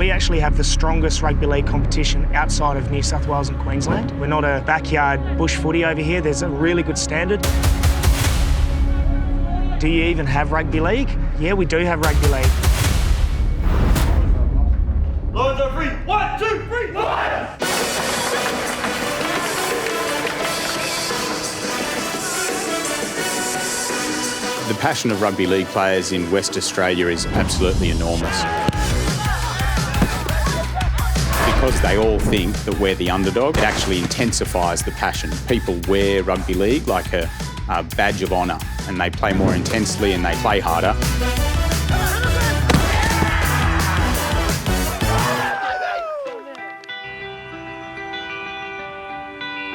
We actually have the strongest rugby league competition outside of New South Wales and Queensland. We're not a backyard bush footy over here. There's a really good standard. Do you even have rugby league? Yeah, we do have rugby league. Lions are free. 1, 2, 3, Lions! The passion of rugby league players in West Australia is absolutely enormous. Because they all think that we're the underdog, it actually intensifies the passion. People wear rugby league like a badge of honour, and they play more intensely and they play harder.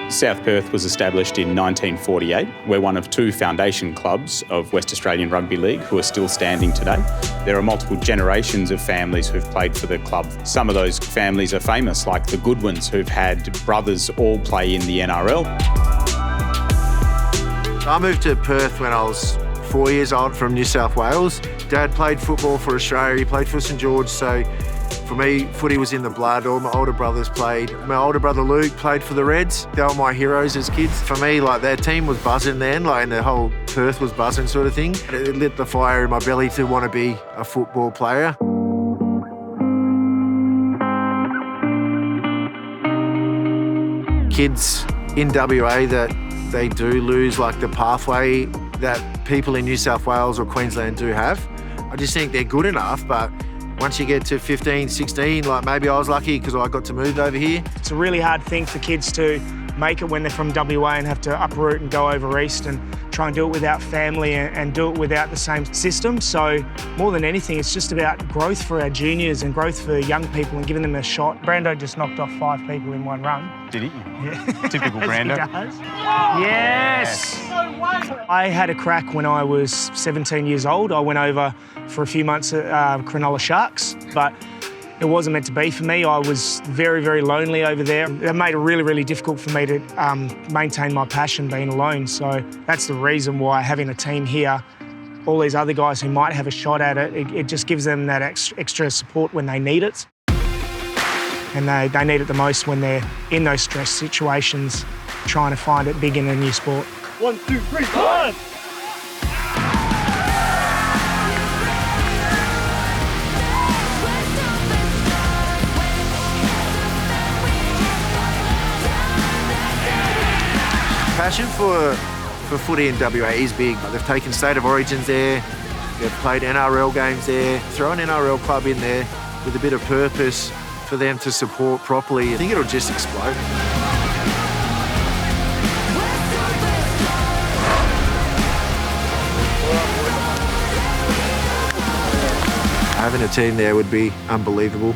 South Perth was established in 1948. We're one of 2 foundation clubs of West Australian Rugby League who are still standing today. There are multiple generations of families who've played for the club. Some of those families are famous, like the Goodwins, who've had brothers all play in the NRL. I moved to Perth when I was 4 years old from New South Wales. Dad played football for Australia, he played for St George, so for me, footy was in the blood. All my older brothers played. My older brother Luke played for the Reds. They were my heroes as kids. For me, like, their team was buzzing then, like, and the whole Perth was buzzing sort of thing. It lit the fire in my belly to want to be a football player. Kids in WA that they do lose, like, the pathway that people in New South Wales or Queensland do have. I just think they're good enough, but once you get to 15, 16, like, maybe I was lucky because I got to move over here. It's a really hard thing for kids to make it when they're from WA and have to uproot and go over east and try and do it without family and do it without the same system. So more than anything, it's just about growth for our juniors and growth for young people and giving them a shot. Brando just knocked off 5 people in one run. Did he? Yeah. Typical Brando. Yes! I had a crack when I was 17 years old. I went over for a few months at Cronulla Sharks, but it wasn't meant to be for me. I was very, very lonely over there. It made it really, really difficult for me to maintain my passion being alone. So that's the reason why having a team here, all these other guys who might have a shot at it, it just gives them that extra support when they need it. And they need it the most when they're in those stress situations, trying to find it big in a new sport. 1, 2, 3, 1! Passion for footy in WA is big. They've taken state of origins there, they've played NRL games there. Throw an NRL club in there with a bit of purpose for them to support properly. I think it'll just explode. Having a team there would be unbelievable.